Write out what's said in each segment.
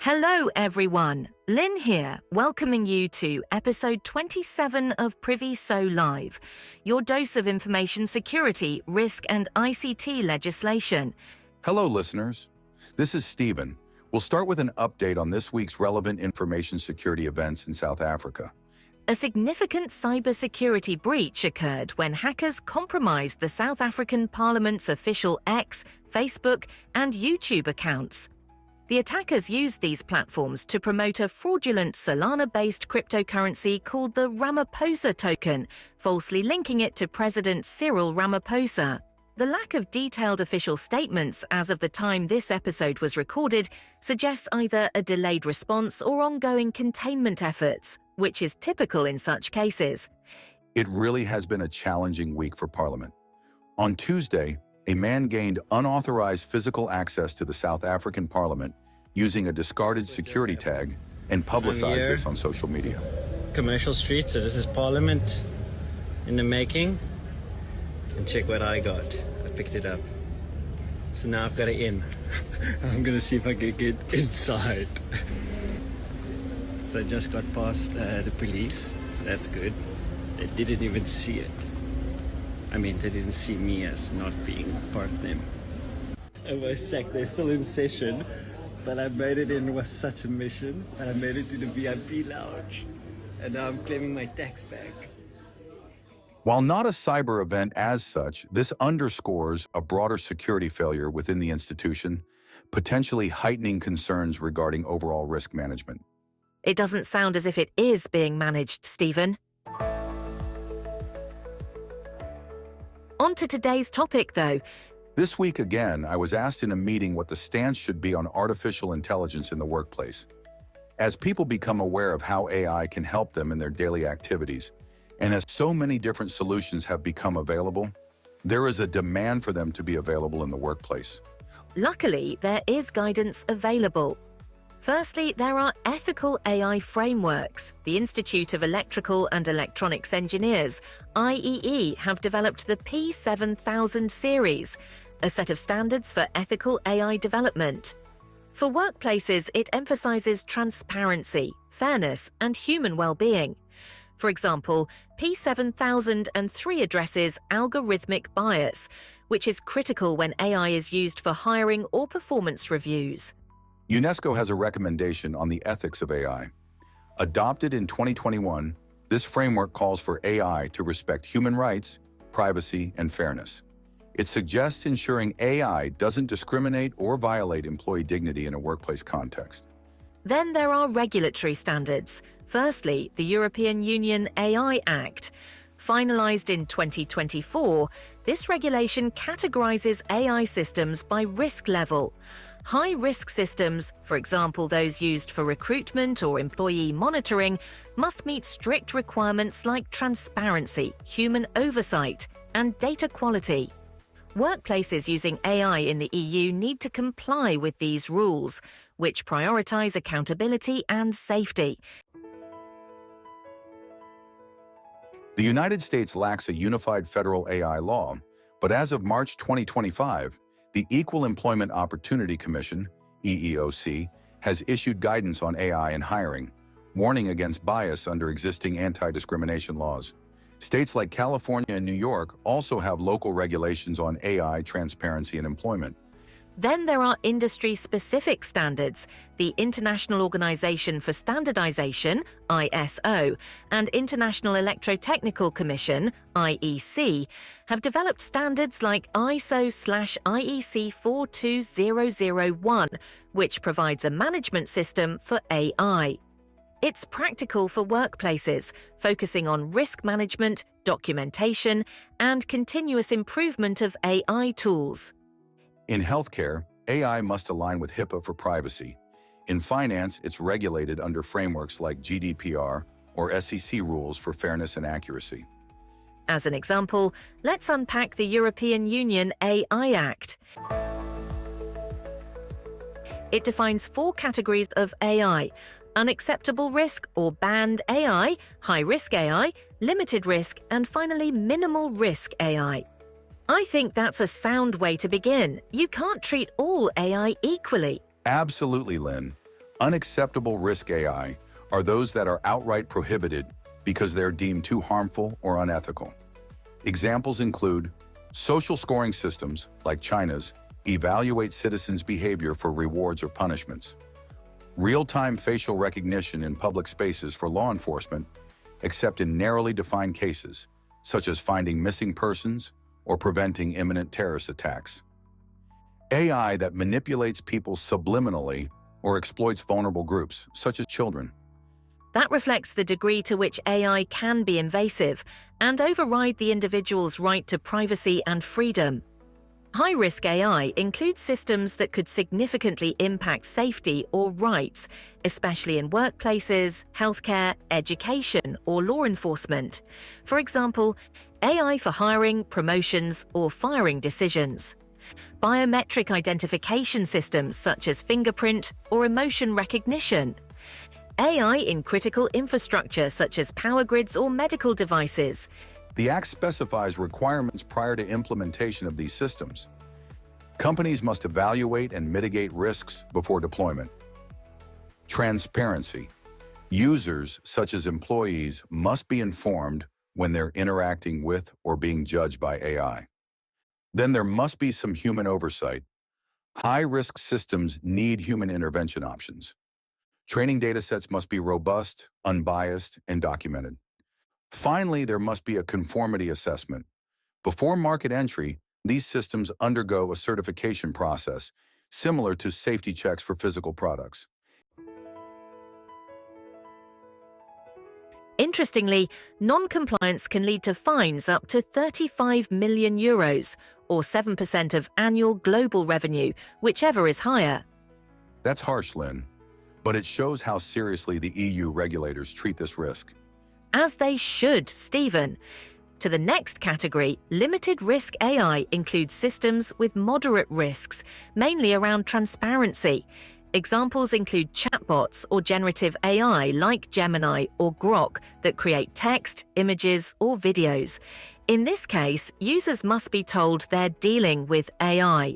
Hello everyone, Lyn here, welcoming you to episode 27 of Priviso Live, your dose of information security, risk and ICT legislation. Hello listeners, this is Stephen. We'll start with an update on this week's relevant information security events in South Africa. A significant cybersecurity breach occurred when hackers compromised the South African Parliament's official X, Facebook and YouTube accounts. The attackers used these platforms to promote a fraudulent Solana-based cryptocurrency called the Ramaphosa token, falsely linking it to President Cyril Ramaphosa. The lack of detailed official statements as of the time this episode was recorded suggests either a delayed response or ongoing containment efforts, which is typical in such cases. It really has been a challenging week for Parliament. On Tuesday, a man gained unauthorized physical access to the South African Parliament using a discarded security tag and publicized this on social media. Commercial Street, so this is Parliament in the making. And check what I got. I picked it up. So now I've got it in. I'm gonna see if I can get inside. So I just got past the police, so that's good. They didn't even see it. I mean, they didn't see me as not being part of them. I was sacked. They're still in session, but I made it in with such a mission, and I made it to the VIP lounge, and now I'm claiming my tax back. While not a cyber event as such, this underscores a broader security failure within the institution, potentially heightening concerns regarding overall risk management. It doesn't sound as if it is being managed, Stephen. On to today's topic, though. This week again, I was asked in a meeting what the stance should be on artificial intelligence in the workplace. As people become aware of how AI can help them in their daily activities, and as so many different solutions have become available, there is a demand for them to be available in the workplace. Luckily, there is guidance available. Firstly, there are ethical AI frameworks. The Institute of Electrical and Electronics Engineers, IEE, have developed the P7000 series, a set of standards for ethical AI development. For workplaces, it emphasizes transparency, fairness, and human well-being. For example, P7003 addresses algorithmic bias, which is critical when AI is used for hiring or performance reviews. UNESCO has a recommendation on the ethics of AI. Adopted in 2021, this framework calls for AI to respect human rights, privacy, and fairness. It suggests ensuring AI doesn't discriminate or violate employee dignity in a workplace context. Then there are regulatory standards. Firstly, the European Union AI Act. Finalized in 2024, this regulation categorizes AI systems by risk level. High-risk systems, for example those used for recruitment or employee monitoring, must meet strict requirements like transparency, human oversight, and data quality. Workplaces using AI in the EU need to comply with these rules, which prioritize accountability and safety. The United States lacks a unified federal AI law, but as of March 2025, the Equal Employment Opportunity Commission, EEOC, has issued guidance on AI in hiring, warning against bias under existing anti-discrimination laws. States like California and New York also have local regulations on AI transparency and employment. Then there are industry-specific standards. The International Organization for Standardization, ISO, and International Electrotechnical Commission, IEC, have developed standards like ISO/IEC 42001, which provides a management system for AI. It's practical for workplaces, focusing on risk management, documentation, and continuous improvement of AI tools. In healthcare, AI must align with HIPAA for privacy. In finance, it's regulated under frameworks like GDPR or SEC rules for fairness and accuracy. As an example, let's unpack the European Union AI Act. It defines 4 categories of AI: unacceptable risk or banned AI, high-risk AI, limited risk, and finally minimal risk AI. I think that's a sound way to begin. You can't treat all AI equally. Absolutely, Lyn. Unacceptable risk AI are those that are outright prohibited because they're deemed too harmful or unethical. Examples include social scoring systems, like China's, evaluate citizens' behavior for rewards or punishments. Real-time facial recognition in public spaces for law enforcement, except in narrowly defined cases, such as finding missing persons or preventing imminent terrorist attacks. AI that manipulates people subliminally or exploits vulnerable groups, such as children. That reflects the degree to which AI can be invasive and override the individual's right to privacy and freedom. High-risk AI includes systems that could significantly impact safety or rights, especially in workplaces, healthcare, education, or law enforcement. For example, AI for hiring, promotions, or firing decisions. Biometric identification systems such as fingerprint or emotion recognition. AI in critical infrastructure such as power grids or medical devices. The Act specifies requirements prior to implementation of these systems. Companies must evaluate and mitigate risks before deployment. Transparency. Users, such as employees, must be informed when they're interacting with or being judged by AI. Then there must be some human oversight. High-risk systems need human intervention options. Training datasets must be robust, unbiased, and documented. Finally, there must be a conformity assessment. Before market entry, these systems undergo a certification process, similar to safety checks for physical products. Interestingly, non-compliance can lead to fines up to 35 million euros, or 7% of annual global revenue, whichever is higher. That's harsh, Lyn, but it shows how seriously the EU regulators treat this risk. As they should, Stephen. To the next category, limited risk AI includes systems with moderate risks, mainly around transparency. Examples include chatbots or generative AI like Gemini or Grok that create text, images, or videos. In this case, users must be told they're dealing with AI.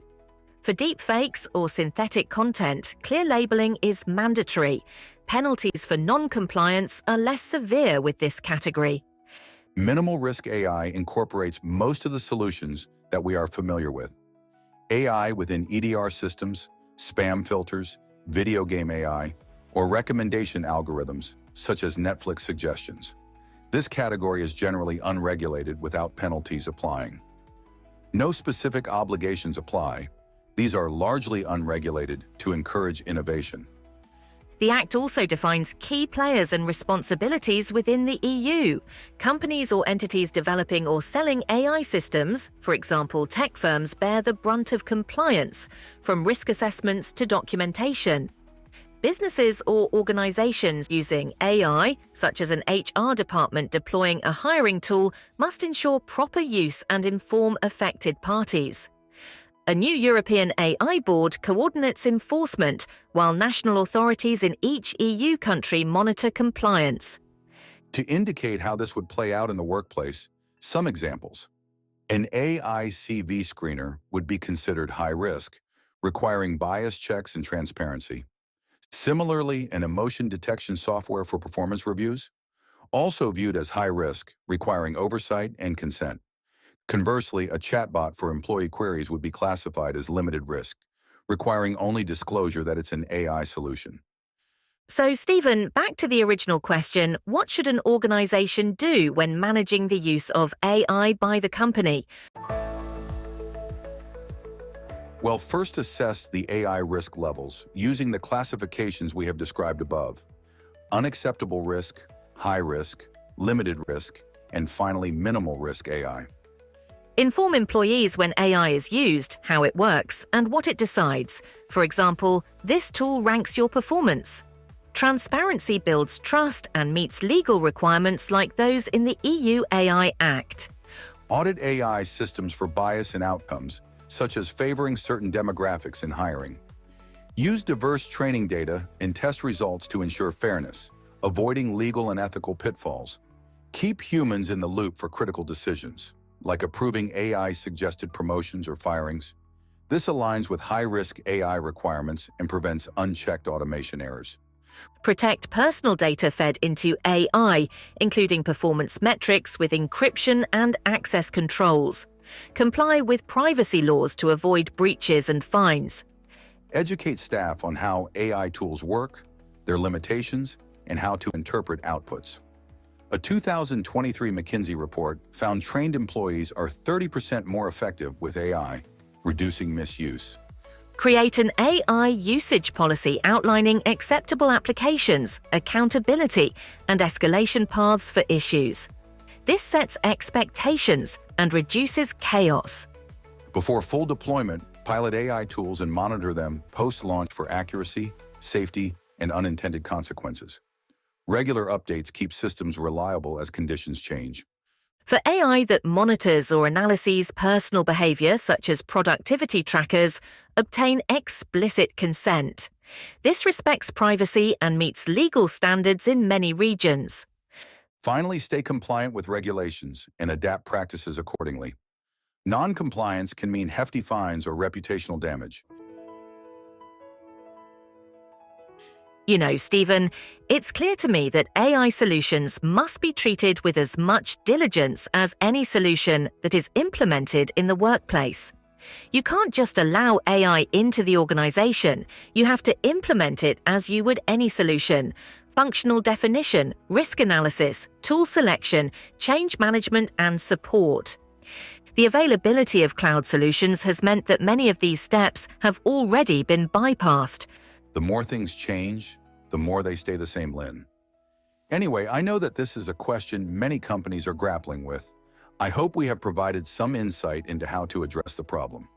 For deepfakes or synthetic content, clear labeling is mandatory. Penalties for non-compliance are less severe with this category. Minimal risk AI incorporates most of the solutions that we are familiar with. AI within EDR systems, spam filters, video game AI, or recommendation algorithms, such as Netflix suggestions. This category is generally unregulated without penalties applying. No specific obligations apply. These are largely unregulated to encourage innovation. The Act also defines key players and responsibilities within the EU. Companies or entities developing or selling AI systems, for example tech firms, bear the brunt of compliance, from risk assessments to documentation. Businesses or organizations using AI, such as an HR department deploying a hiring tool, must ensure proper use and inform affected parties. A new European AI board coordinates enforcement, while national authorities in each EU country monitor compliance. To indicate how this would play out in the workplace, some examples. An AI CV screener would be considered high risk, requiring bias checks and transparency. Similarly, an emotion detection software for performance reviews, also viewed as high risk, requiring oversight and consent. Conversely, a chatbot for employee queries would be classified as limited risk, requiring only disclosure that it's an AI solution. So, Stephen, back to the original question, what should an organization do when managing the use of AI by the company? Well, first assess the AI risk levels using the classifications we have described above. Unacceptable risk, high risk, limited risk, and finally minimal risk AI. Inform employees when AI is used, how it works, and what it decides. For example, this tool ranks your performance. Transparency builds trust and meets legal requirements like those in the EU AI Act. Audit AI systems for bias and outcomes, such as favoring certain demographics in hiring. Use diverse training data and test results to ensure fairness, avoiding legal and ethical pitfalls. Keep humans in the loop for critical decisions, like approving AI-suggested promotions or firings. This aligns with high-risk AI requirements and prevents unchecked automation errors. Protect personal data fed into AI, including performance metrics with encryption and access controls. Comply with privacy laws to avoid breaches and fines. Educate staff on how AI tools work, their limitations, and how to interpret outputs. A 2023 McKinsey report found trained employees are 30% more effective with AI, reducing misuse. Create an AI usage policy outlining acceptable applications, accountability, and escalation paths for issues. This sets expectations and reduces chaos. Before full deployment, pilot AI tools and monitor them post-launch for accuracy, safety, and unintended consequences. Regular updates keep systems reliable as conditions change. For AI that monitors or analyses personal behavior, such as productivity trackers, obtain explicit consent. This respects privacy and meets legal standards in many regions. Finally, stay compliant with regulations and adapt practices accordingly. Non-compliance can mean hefty fines or reputational damage. You know, Stephen, it's clear to me that AI solutions must be treated with as much diligence as any solution that is implemented in the workplace. You can't just allow AI into the organization. You have to implement it as you would any solution. Functional definition, risk analysis, tool selection, change management, and support. The availability of cloud solutions has meant that many of these steps have already been bypassed. The more things change, the more they stay the same, Lyn. Anyway, I know that this is a question many companies are grappling with. I hope we have provided some insight into how to address the problem.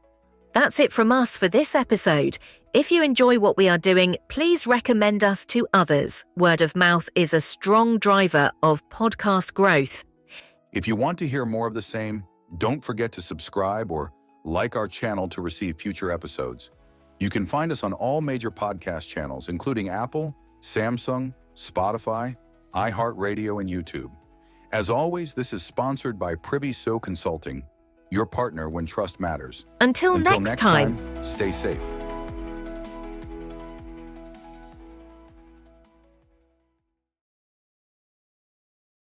That's it from us for this episode. If you enjoy what we are doing, please recommend us to others. Word of mouth is a strong driver of podcast growth. If you want to hear more of the same, don't forget to subscribe or like our channel to receive future episodes. You can find us on all major podcast channels, including Apple, Samsung, Spotify, iHeartRadio, and YouTube. As always, this is sponsored by Priviso Consulting, your partner when trust matters. Until next time, stay safe.